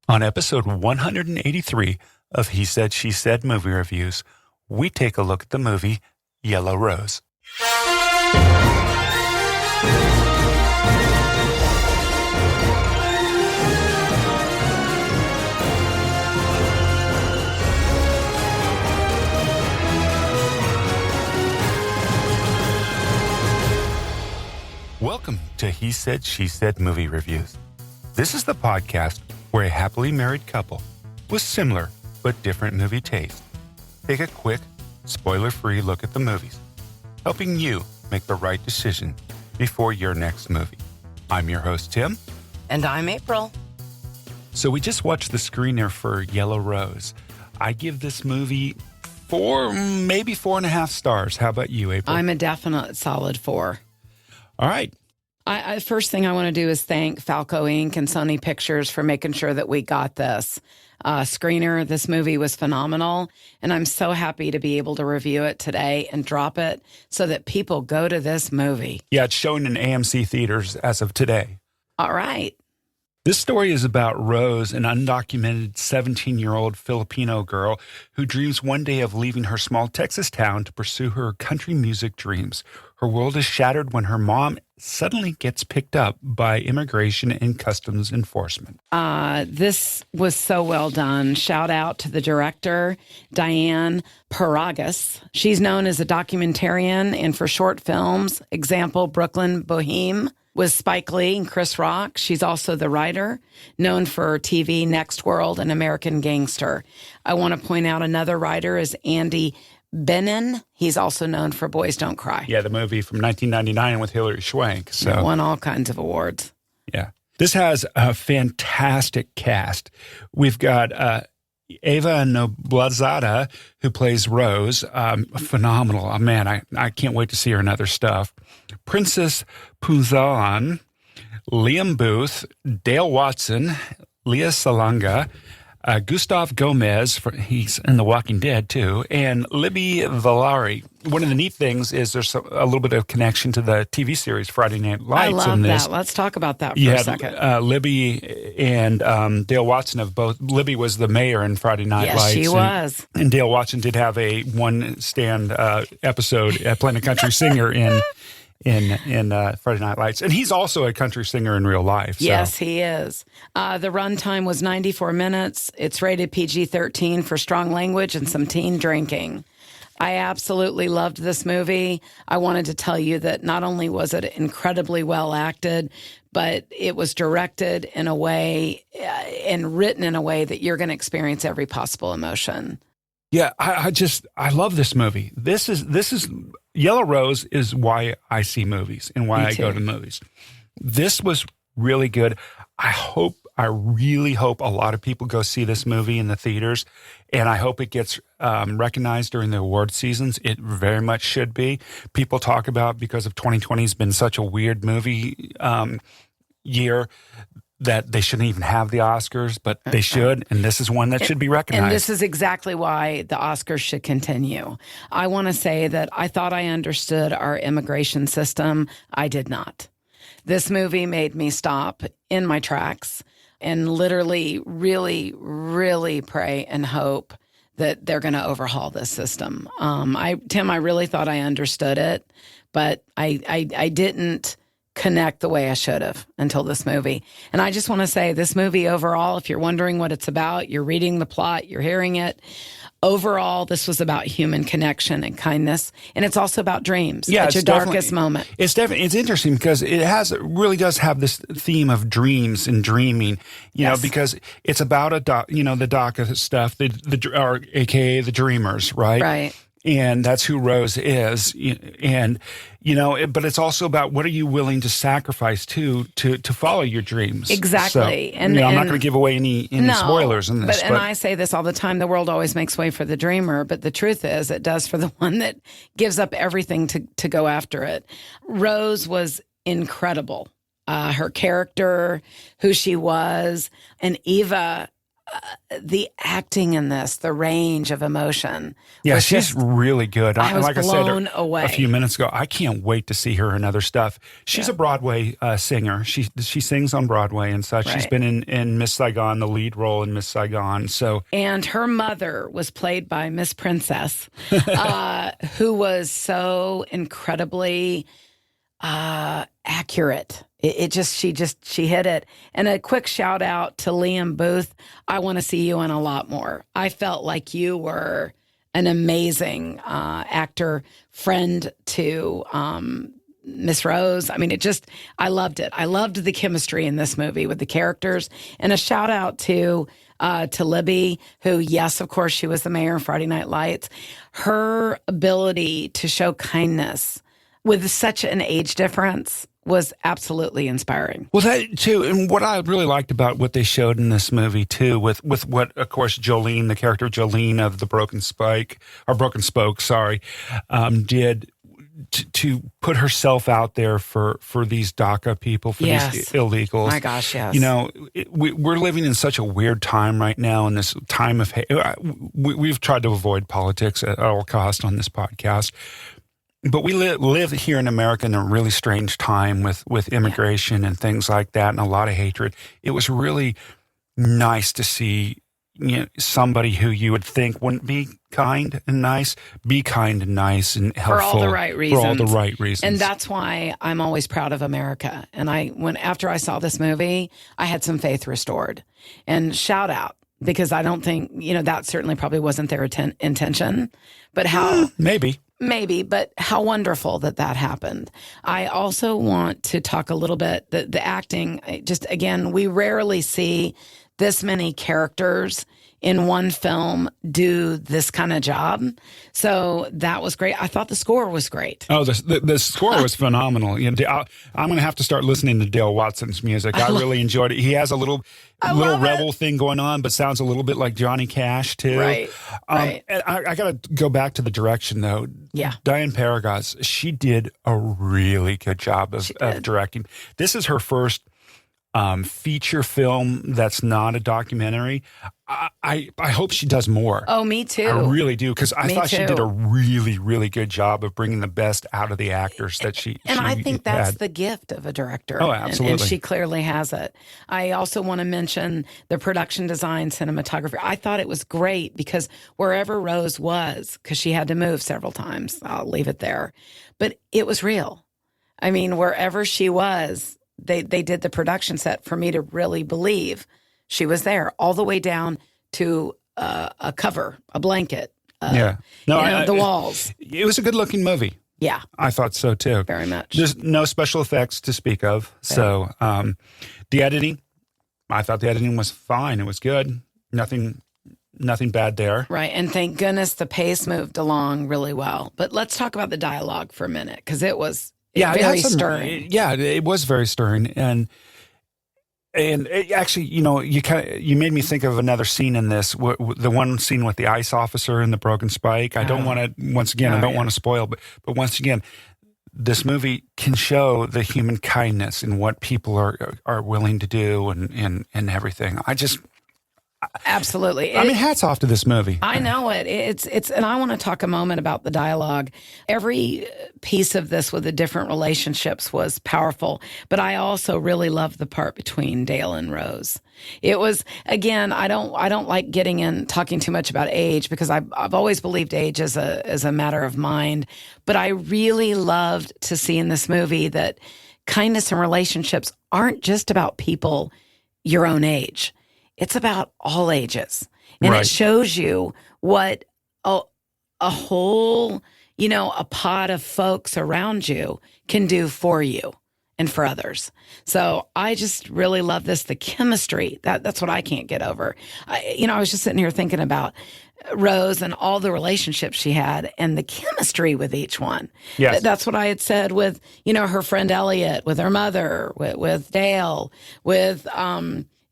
On episode 183 of He Said, She Said Movie Reviews, we take a look at the movie Yellow Rose. Welcome to He Said, She Said Movie Reviews. This is the podcast where a happily married couple with similar but different movie taste take a quick, spoiler-free look at the movies, helping you make the right decision before your next movie. I'm your host, Tim. And I'm April. So we just watched the screener for Yellow Rose. I give this movie maybe 4.5 stars. How about you, April? I'm a definite solid 4. All right. First thing I want to do is thank Falco Inc. and Sony Pictures for making sure that we got this screener. This movie was phenomenal, and I'm so happy to be able to review it today and drop it so that people go to this movie. Yeah, it's showing in AMC theaters as of today. All right. This story is about Rose, an undocumented 17-year-old Filipino girl who dreams one day of leaving her small Texas town to pursue her country music dreams. Her world is shattered when her mom suddenly gets picked up by immigration and customs enforcement. This was so well done. Shout out to the director, Diane Paragas. She's known as a documentarian and for short films, example, Brooklyn Boheme, with Spike Lee and Chris Rock. She's also the writer, known for TV, Next World, and American Gangster. I want to point out another writer is Andy Bienen. He's also known for Boys Don't Cry. Yeah, the movie from 1999 with Hilary Swank. So it won all kinds of awards. Yeah. This has a fantastic cast. We've got Ava Noblezada, who plays Rose. Phenomenal. Oh, man, I can't wait to see her in other stuff. Princess Punzalan, Liam Booth, Dale Watson, Leah Salonga, Gustavo Gomez, he's in The Walking Dead too, and Libby Villari. One of the neat things is there's a little bit of connection to the TV series Friday Night Lights. I love in this. that. Let's talk about that for a second. Libby and Dale Watson have both. Libby was the mayor in Friday Night Lights. Yes, she was. And Dale Watson did have a one-stand episode playing a country singer in Friday Night Lights. And he's also a country singer in real life. So. Yes, he is. The runtime was 94 minutes. It's rated PG-13 for strong language and some teen drinking. I absolutely loved this movie. I wanted to tell you that not only was it incredibly well acted, but it was directed in a way and written in a way that you're going to experience every possible emotion. Yeah, I love this movie. This is Yellow Rose is why I see movies and why I go to movies. This was really good. I really hope a lot of people go see this movie in the theaters, and I hope it gets recognized during the award seasons. It very much should be. People talk about, because of 2020 has been such a weird movie year, that they shouldn't even have the Oscars, but they should, and this is one that should be recognized. And this is exactly why the Oscars should continue. I want to say that I thought I understood our immigration system. I did not. This movie made me stop in my tracks and literally really, really pray and hope that they're going to overhaul this system. Tim, I really thought I understood it, but I didn't connect the way I should have until this movie. And I just want to say this movie overall, if you're wondering what it's about, you're reading the plot, you're hearing it. Overall, this was about human connection and kindness, and it's also about dreams. Yeah, at your darkest moment. It's interesting because it really does have this theme of dreams and dreaming. You know, because it's about the DACA stuff, or AKA the Dreamers, right? Right. And that's who Rose is. And, but it's also about what are you willing to sacrifice to follow your dreams. Exactly. So, I'm not going to give away any spoilers in this. And I say this all the time, the world always makes way for the dreamer, but the truth is it does for the one that gives up everything to go after it. Rose was incredible. Her character, who she was, and Eva, the acting in this, the range of emotion. Yeah, she's really good. I was like blown I said away a few minutes ago, I can't wait to see her in other stuff. She's a Broadway singer. She sings on Broadway and such. She's been in Miss Saigon, the lead role in Miss Saigon. So, and her mother was played by Miss Princess, who was so incredibly accurate. She hit it. And a quick shout out to Liam Booth. I want to see you in a lot more. I felt like you were an amazing actor, friend to Miss Rose. I mean, I loved it. I loved the chemistry in this movie with the characters. And a shout out to Libby, who, yes, of course, she was the mayor of Friday Night Lights. Her ability to show kindness with such an age difference was absolutely inspiring. Well, that too, and what I really liked about what they showed in this movie too, with what, of course, Jolene, the character of Jolene of the Broken Spoke, did to put herself out there for these DACA people, for these illegals. My gosh, yes. You know, we're living in such a weird time right now, in this time of hate. We've tried to avoid politics at all costs on this podcast. But we live here in America in a really strange time with immigration and things like that, and a lot of hatred. It was really nice to see, you know, somebody who you would think wouldn't be kind and nice, be kind and nice and helpful. For all the right reasons. For all the right reasons. And that's why I'm always proud of America. And after I saw this movie, I had some faith restored. And shout out, because I don't think, you know, that certainly probably wasn't their intention. But how... Maybe, but how wonderful that happened. I also want to talk a little bit, the acting, just again, we rarely see this many characters in one film do this kind of job. So that was great. I thought the score was great. Oh, the score was phenomenal. You know, I'm going to have to start listening to Dale Watson's music. I really enjoyed it. He has a little rebel thing going on, but sounds a little bit like Johnny Cash too. Right. And I got to go back to the direction though. Yeah. Diane Paragas, she did a really good job of directing. This is her first feature film that's not a documentary. I hope she does more. Oh, me too. I really do, because I thought she did a really, really good job of bringing the best out of the actors that she And I think that's the gift of a director. Oh, absolutely. And she clearly has it. I also want to mention the production design, cinematography. I thought it was great because wherever Rose was, because she had to move several times, I'll leave it there, but it was real. I mean, wherever she was, they did the production set for me to really believe she was there, all the way down to a cover, a blanket, the walls. It was a good-looking movie. Yeah. I thought so, too. Very much. There's no special effects to speak of. Yeah. So the editing, I thought the editing was fine. It was good. Nothing bad there. Right. And thank goodness the pace moved along really well. But let's talk about the dialogue for a minute, because it was very stirring. Yeah, it was very stirring. And it actually, you know, you made me think of another scene in this, the one scene with the ICE officer and the broken spike. I don't want to, once again, I don't want to spoil, but once again, this movie can show the human kindness in what people are willing to do and everything. Absolutely. I mean, hats off to this movie. I know it. It's, and I want to talk a moment about the dialogue. Every piece of this with the different relationships was powerful, but I also really loved the part between Dale and Rose. It was, again, I don't like talking too much about age, because I've always believed age is a matter of mind, but I really loved to see in this movie that kindness and relationships aren't just about people your own age. It's about all ages. And It shows you what a whole, you know, a pod of folks around you can do for you and for others. So I just really love this. The chemistry, that's what I can't get over. I was just sitting here thinking about Rose and all the relationships she had and the chemistry with each one. Yes. That's what I had said with, you know, her friend Elliot, with her mother, with Dale, with,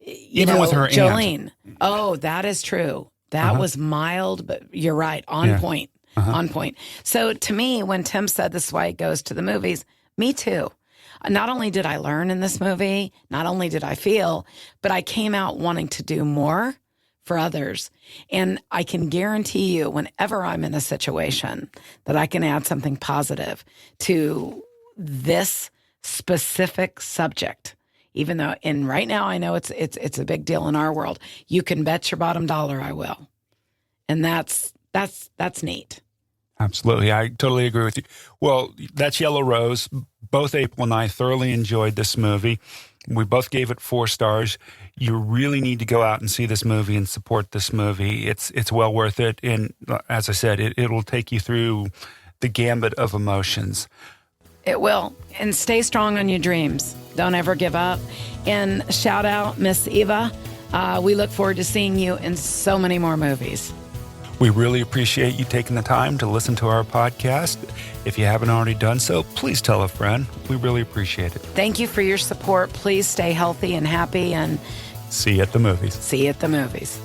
even with her Jolene. aunt. Oh, that is true. That was mild, but you're right. On point. On point. So to me, when Tim said this is why it goes to the movies, me too. Not only did I learn in this movie, not only did I feel, but I came out wanting to do more for others. And I can guarantee you, whenever I'm in a situation, that I can add something positive to this specific subject. Even though, and right now I know it's a big deal in our world. You can bet your bottom dollar I will, and that's neat. Absolutely, I totally agree with you. Well, that's Yellow Rose. Both April and I thoroughly enjoyed this movie. We both gave it 4 stars. You really need to go out and see this movie and support this movie. It's well worth it, and as I said, it'll take you through the gambit of emotions. It will. And stay strong on your dreams. Don't ever give up. And shout out Miss Eva. We look forward to seeing you in so many more movies. We really appreciate you taking the time to listen to our podcast. If you haven't already done so, please tell a friend. We really appreciate it. Thank you for your support. Please stay healthy and happy, and see you at the movies. See you at the movies.